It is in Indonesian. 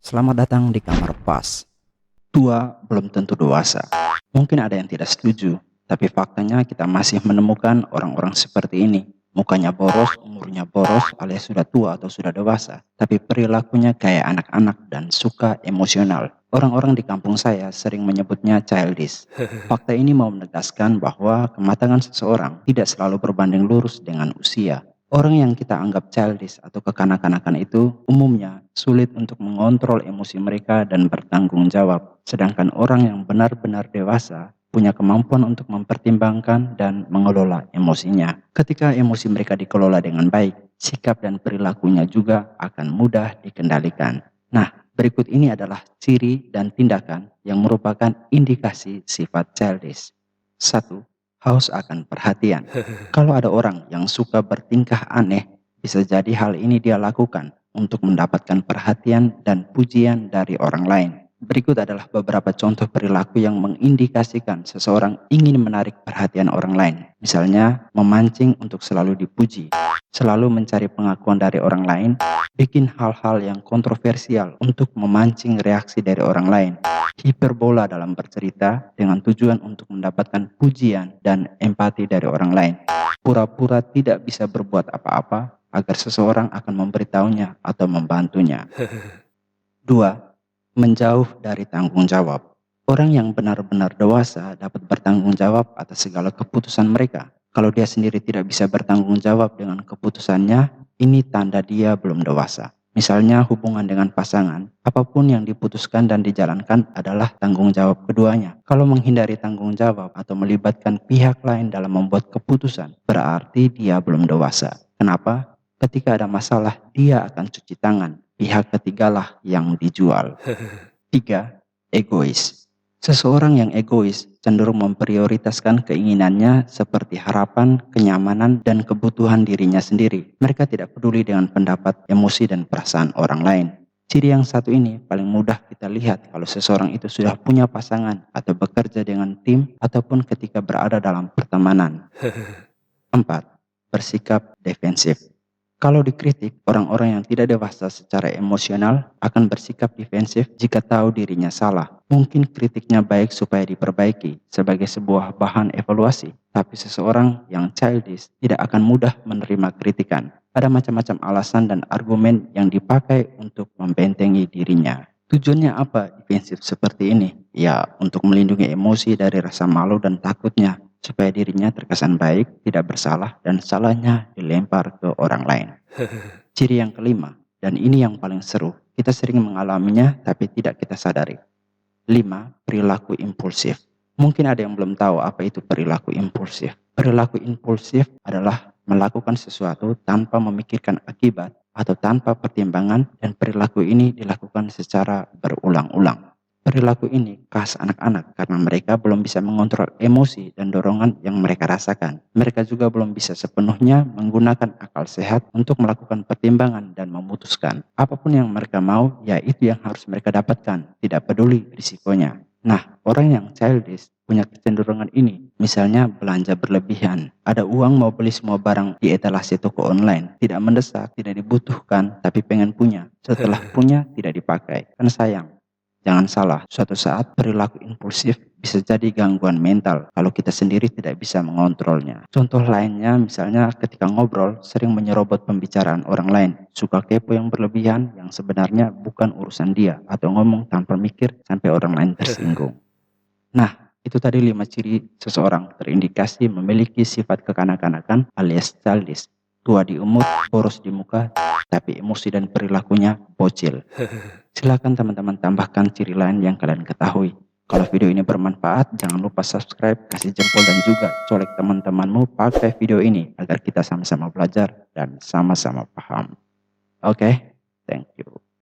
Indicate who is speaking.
Speaker 1: Selamat datang di kamar pas. Tua belum tentu dewasa. Mungkin ada yang tidak setuju, tapi faktanya kita masih menemukan orang-orang seperti ini. Mukanya boros, umurnya boros, alias sudah tua atau sudah dewasa, tapi perilakunya kayak anak-anak dan suka emosional. Orang-orang di kampung saya sering menyebutnya childish. Fakta ini mau menegaskan bahwa kematangan seseorang tidak selalu berbanding lurus dengan usia. Orang yang kita anggap childish atau kekanak-kanakan itu umumnya sulit untuk mengontrol emosi mereka dan bertanggung jawab. Sedangkan orang yang benar-benar dewasa punya kemampuan untuk mempertimbangkan dan mengelola emosinya. Ketika emosi mereka dikelola dengan baik, sikap dan perilakunya juga akan mudah dikendalikan. Nah, berikut ini adalah ciri dan tindakan yang merupakan indikasi sifat childish. 1. Haus akan perhatian. Kalau ada orang yang suka bertingkah aneh, bisa jadi hal ini dia lakukan untuk mendapatkan perhatian dan pujian dari orang lain. Berikut adalah beberapa contoh perilaku yang mengindikasikan seseorang ingin menarik perhatian orang lain. Misalnya, memancing untuk selalu dipuji, selalu mencari pengakuan dari orang lain, bikin hal-hal yang kontroversial untuk memancing reaksi dari orang lain, hiperbola dalam bercerita dengan tujuan untuk mendapatkan pujian dan empati dari orang lain, pura-pura tidak bisa berbuat apa-apa agar seseorang akan memberitahunya atau membantunya. 2. Menjauh dari tanggung jawab. Orang yang benar-benar dewasa dapat bertanggung jawab atas segala keputusan mereka. Kalau dia sendiri tidak bisa bertanggung jawab dengan keputusannya, ini tanda dia belum dewasa. Misalnya hubungan dengan pasangan, apapun yang diputuskan dan dijalankan adalah tanggung jawab keduanya. Kalau menghindari tanggung jawab atau melibatkan pihak lain dalam membuat keputusan, berarti dia belum dewasa. Kenapa? Ketika ada masalah, dia akan cuci tangan. Pihak ketigalah yang dijual. 3. Egois. Seseorang yang egois cenderung memprioritaskan keinginannya seperti harapan, kenyamanan, dan kebutuhan dirinya sendiri. Mereka tidak peduli dengan pendapat, emosi, dan perasaan orang lain. Ciri yang satu ini paling mudah kita lihat kalau seseorang itu sudah punya pasangan atau bekerja dengan tim ataupun ketika berada dalam pertemanan. 4. Bersikap defensif. Kalau dikritik, orang-orang yang tidak dewasa secara emosional akan bersikap defensif jika tahu dirinya salah. Mungkin kritiknya baik supaya diperbaiki sebagai sebuah bahan evaluasi, tapi seseorang yang childish tidak akan mudah menerima kritikan. Ada macam-macam alasan dan argumen yang dipakai untuk membentengi dirinya. Tujuannya apa defensif seperti ini? Ya, untuk melindungi emosi dari rasa malu dan takutnya, supaya dirinya terkesan baik, tidak bersalah, dan salahnya dilempar ke orang lain. Ciri yang kelima, dan ini yang paling seru, kita sering mengalaminya tapi tidak kita sadari. 5. Perilaku impulsif. Mungkin ada yang belum tahu apa itu perilaku impulsif. Perilaku impulsif adalah melakukan sesuatu tanpa memikirkan akibat atau tanpa pertimbangan, dan perilaku ini dilakukan secara berulang-ulang. Perilaku ini khas anak-anak karena mereka belum bisa mengontrol emosi dan dorongan yang mereka rasakan. Mereka juga belum bisa sepenuhnya menggunakan akal sehat untuk melakukan pertimbangan dan memutuskan. Apapun yang mereka mau, ya itu yang harus mereka dapatkan, tidak peduli risikonya. Nah, orang yang childish punya kecenderungan ini. Misalnya belanja berlebihan. Ada uang mau beli semua barang di etalase toko online. Tidak mendesak, tidak dibutuhkan, tapi pengen punya. Setelah punya, tidak dipakai. Kan sayang. Jangan salah, suatu saat perilaku impulsif bisa jadi gangguan mental kalau kita sendiri tidak bisa mengontrolnya. Contoh lainnya misalnya ketika ngobrol sering menyerobot pembicaraan orang lain, suka kepo yang berlebihan yang sebenarnya bukan urusan dia, atau ngomong tanpa mikir sampai orang lain tersinggung. Nah, itu tadi 5 ciri seseorang terindikasi memiliki sifat kekanak-kanakan alias childish. Tua di umur, boros di muka, tapi emosi dan perilakunya bocil. Silakan teman-teman tambahkan ciri lain yang kalian ketahui. Kalau video ini bermanfaat, jangan lupa subscribe, kasih jempol, dan juga colek teman-temanmu pakai video ini agar kita sama-sama belajar dan sama-sama paham. Oke, thank you.